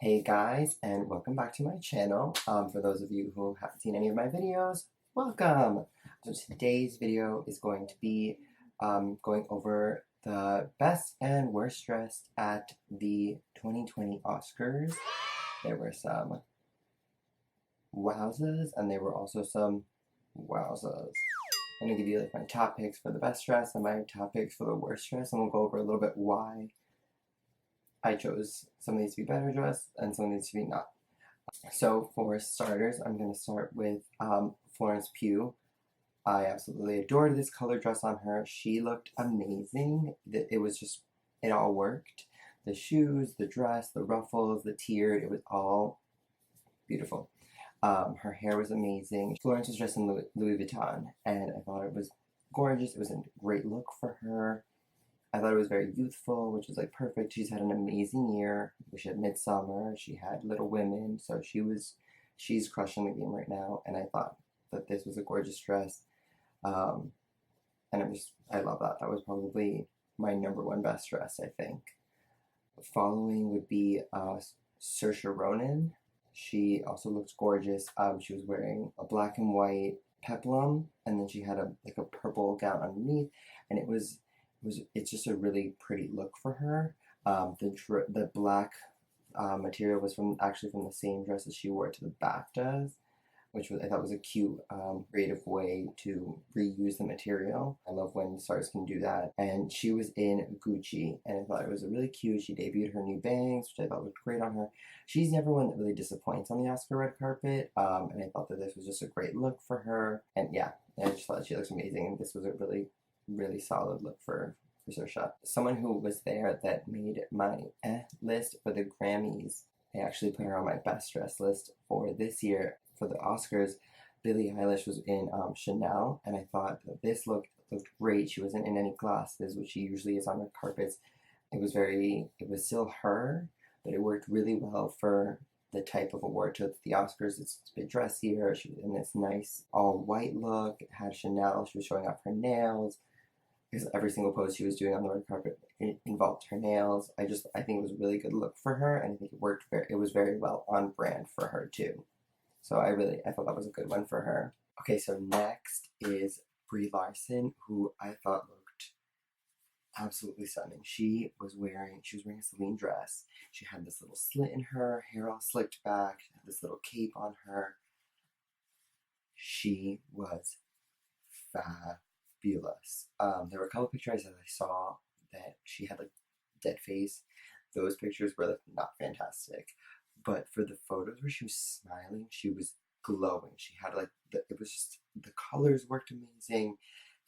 Hey guys, and welcome back to my channel. For those of you who haven't seen any of my videos, welcome! So today's video is going to be going over the best and worst dressed at the 2020 Oscars. There were some wowzas, and there were also some wowzas. I'm going to give you like my top picks for the best dress and my top picks for the worst dress, and we'll go over a little bit why I chose some of these to be better dressed and some of these to be not. So for starters, I'm going to start with Florence Pugh. I absolutely adored this color dress on her. She looked amazing. It was just, it all worked. The shoes, the dress, the ruffles, the tiered, it was all beautiful. Her hair was amazing. Florence was dressed in Louis Vuitton, and I thought it was gorgeous. It was a great look for her. I thought it was very youthful, which was like perfect. She's had an amazing year. She had Midsummer, she had Little Women, so she's crushing the game right now. And I thought that this was a gorgeous dress, and I love that. That was probably my number one best dress, I think. Following would be Saoirse Ronan. She also looks gorgeous. She was wearing a black and white peplum, and then she had a purple gown underneath, and it's just a really pretty look for her. The black material was actually from the same dress that she wore to the BAFTAs, which I thought was a cute, creative way to reuse the material. I love when stars can do that. And she was in Gucci, and I thought it was really cute. She debuted her new bangs, which I thought looked great on her. She's never one that really disappoints on the Oscar red carpet, and I thought that this was just a great look for her. And yeah, I just thought she looks amazing, and this was a really solid look for Saoirse. Someone who was there that made my list for the Grammys. I actually put her on my best dress list for this year for the Oscars. Billie Eilish was in Chanel, and I thought that this looked great. She wasn't in any glasses, which she usually is on her carpets. It was still her, but it worked really well for the type of award show at the Oscars. It's a bit dressier. She was in this nice all white look. It had Chanel. She was showing off her nails, because every single pose she was doing on the red carpet involved her nails. I think it was a really good look for her, and I think it was very well on brand for her too. So I thought that was a good one for her. Okay, so next is Brie Larson, who I thought looked absolutely stunning. She was wearing a Celine dress. She had this little slit in her hair, all slicked back. She had this little cape on her. She was fabulous. There were a couple pictures that I saw that she had like dead face. Those pictures were like not fantastic, but for the photos where she was smiling, she was glowing. She had it was just, the colors worked amazing.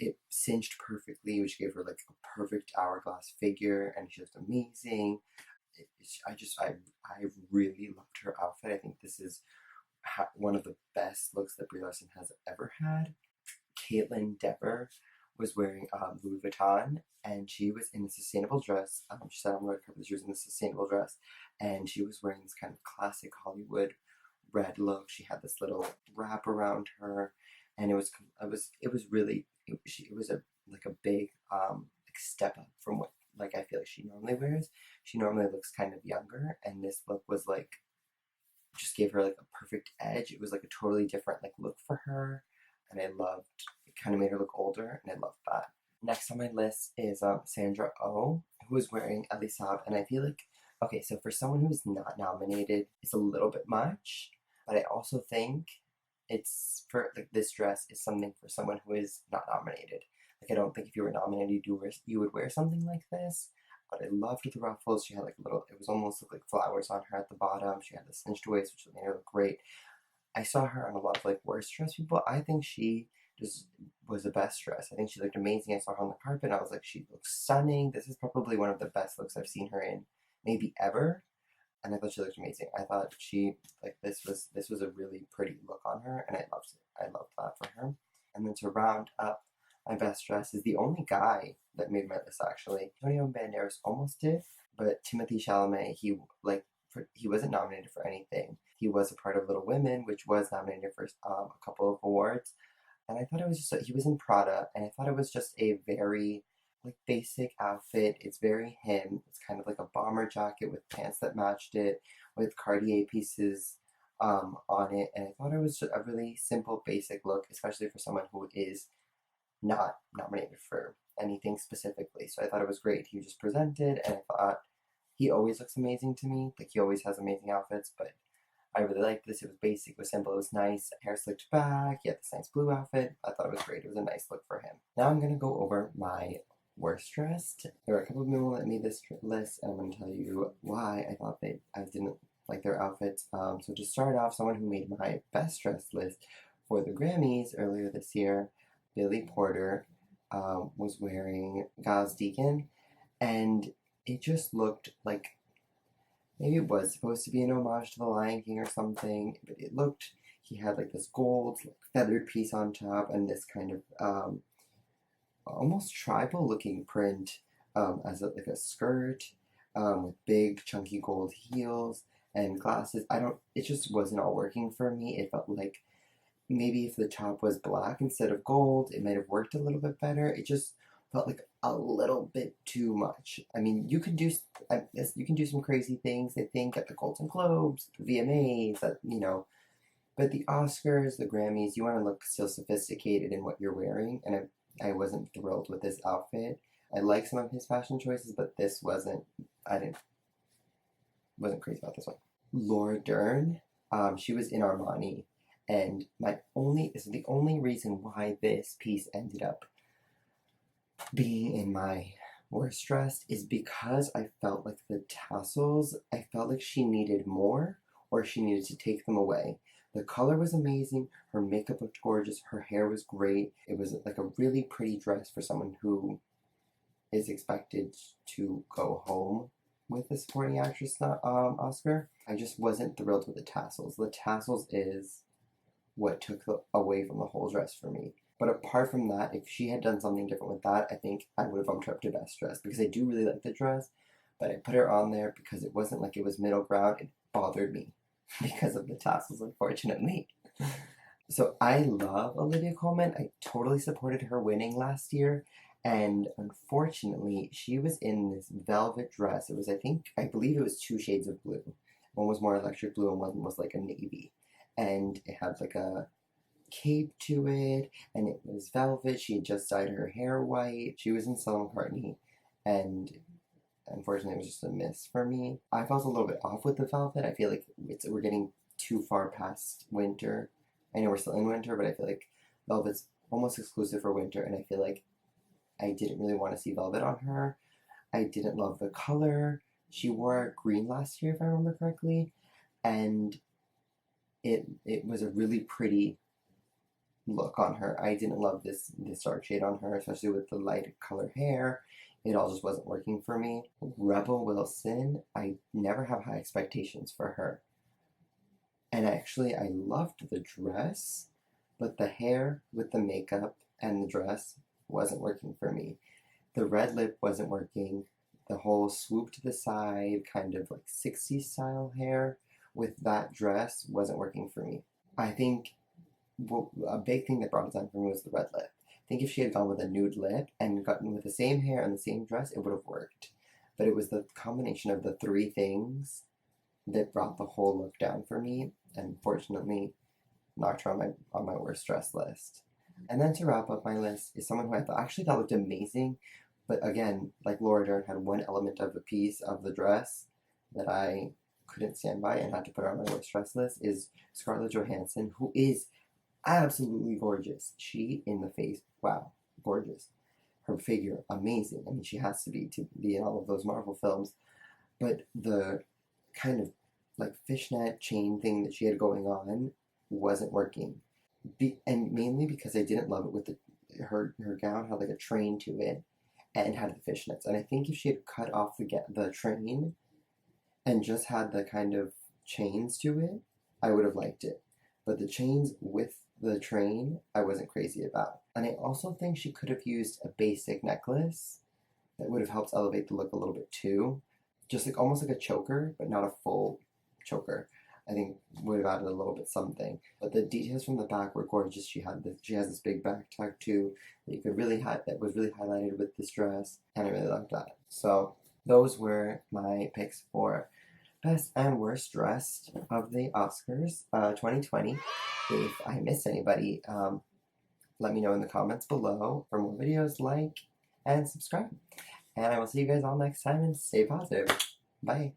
It cinched perfectly, which gave her like a perfect hourglass figure, and she looked amazing. I really loved her outfit. I think this is one of the best looks that Brie Larson has ever had. Kaitlyn Dever was wearing Louis Vuitton, and she was in a sustainable dress. She said on the red carpet she was in a sustainable dress, and she was wearing this kind of classic Hollywood red look. She had this little wrap around her, and it was a big step up from what I feel like she normally wears. She normally looks kind of younger, and this look was just gave her a perfect edge. It was a totally different look for her, and I loved it. Kind of made her look older, and I loved that. Next on my list is Sandra Oh, who was wearing Elisab, and I feel okay, so for someone who's not nominated, it's a little bit much, but I also think it's for this dress is something for someone who is not nominated. I don't think if you were nominated, you would wear something like this. But I loved the ruffles. She had it was almost looked like flowers on her at the bottom. She had the cinched waist, which made her look great. I saw her on a lot of worst dressed people. I think she just was the best dress. I think she looked amazing. I saw her on the carpet, and I was like, she looks stunning. This is probably one of the best looks I've seen her in, maybe ever. And I thought she looked amazing. I thought this was a really pretty look on her, and I loved it. I loved that for her. And then to round up my best dress is the only guy that made my list actually. Antonio Banderas almost did, but Timothee Chalamet, he wasn't nominated for anything. He was a part of Little Women, which was nominated for a couple of awards, and I thought it was just he was in Prada, and I thought it was just a very basic outfit. It's very him. It's kind of like a bomber jacket with pants that matched it, with Cartier pieces on it, and I thought it was a really simple, basic look, especially for someone who is not nominated for anything specifically. So I thought it was great. He just presented, and I thought he always looks amazing to me. Like, he always has amazing outfits, but I really liked this. It was basic, it was simple, it was nice. Hair slicked back, he had this nice blue outfit. I thought it was great. It was a nice look for him. Now I'm gonna go over my worst dressed. There were a couple of people that made this list, and I'm gonna tell you why I thought I didn't like their outfits. So to start off, someone who made my best dressed list for the Grammys earlier this year, Billy Porter, was wearing Gaz Deacon, and it just looked like, maybe it was supposed to be an homage to the Lion King or something, but it looked, he had like this gold like, feathered piece on top and this kind of almost tribal looking print as like a skirt with big chunky gold heels and glasses. It just wasn't all working for me. It felt like maybe if the top was black instead of gold, it might have worked a little bit better. It just felt like a little bit too much. I mean, you can do some crazy things, I think, at the Golden Globes, the VMAs, but the Oscars, the Grammys, you want to look still sophisticated in what you're wearing, and I wasn't thrilled with this outfit. I like some of his fashion choices, but this wasn't crazy about this one. Laura Dern, she was in Armani, and the only reason why this piece ended up being in my worst dressed is because I felt like the tassels, I felt like she needed more, or she needed to take them away. The color was amazing, her makeup looked gorgeous, her hair was great. It was like a really pretty dress for someone who is expected to go home with the supporting actress Oscar. I just wasn't thrilled with the tassels. The tassels is what took away from the whole dress for me. But apart from that, if she had done something different with that, I think I would have bumped her up to best dress, because I do really like the dress, but I put her on there because it wasn't like it was middle ground. It bothered me because of the tassels, unfortunately. So I love Olivia Colman. I totally supported her winning last year, and unfortunately, she was in this velvet dress. It was, I believe it was 2 shades of blue. One was more electric blue and one was like a navy. And it had like a cape to it, and it was velvet. She had just dyed her hair white. She was in Stella McCartney, and unfortunately it was just a miss for me. I felt a little bit off with the velvet. I feel like we're getting too far past winter. I know we're still in winter, but I feel like velvet's almost exclusive for winter, and I feel like I didn't really want to see velvet on her. I didn't love the color. She wore green last year, if I remember correctly, and it was a really pretty look on her. I didn't love this dark shade on her, especially with the light color hair. It all just wasn't working for me. Rebel Wilson, I never have high expectations for her. And actually, I loved the dress, but the hair with the makeup and the dress wasn't working for me. The red lip wasn't working. The whole swoop to the side, kind of like 60s style hair with that dress wasn't working for me. I think a big thing that brought it down for me was the red lip. I think if she had gone with a nude lip and gotten with the same hair and the same dress, it would have worked. But it was the combination of the 3 things that brought the whole look down for me, and unfortunately knocked her on my worst dress list. And then to wrap up my list is someone who I actually thought looked amazing, but again, like Laura Dern, had one element of the piece of the dress that I couldn't stand by and had to put her on my worst dress list, is Scarlett Johansson, who is absolutely gorgeous. She in the face, wow, gorgeous. Her figure, amazing. I mean, she has to be in all of those Marvel films. But the kind of like fishnet chain thing that she had going on wasn't working. And mainly because I didn't love it with her gown had like a train to it and had the fishnets. And I think if she had cut off the train and just had the kind of chains to it, I would have liked it. But the chains with the train, I wasn't crazy about. And I also think she could have used a basic necklace that would have helped elevate the look a little bit too. Just like almost like a choker, but not a full choker. I think would have added a little bit something. But the details from the back were gorgeous. She has this big back tuck too that that was really highlighted with this dress, and I really liked that. So those were my picks for best and worst dressed of the Oscars 2020. If I missed anybody, let me know in the comments below for more videos, like, and subscribe. And I will see you guys all next time, and stay positive. Bye.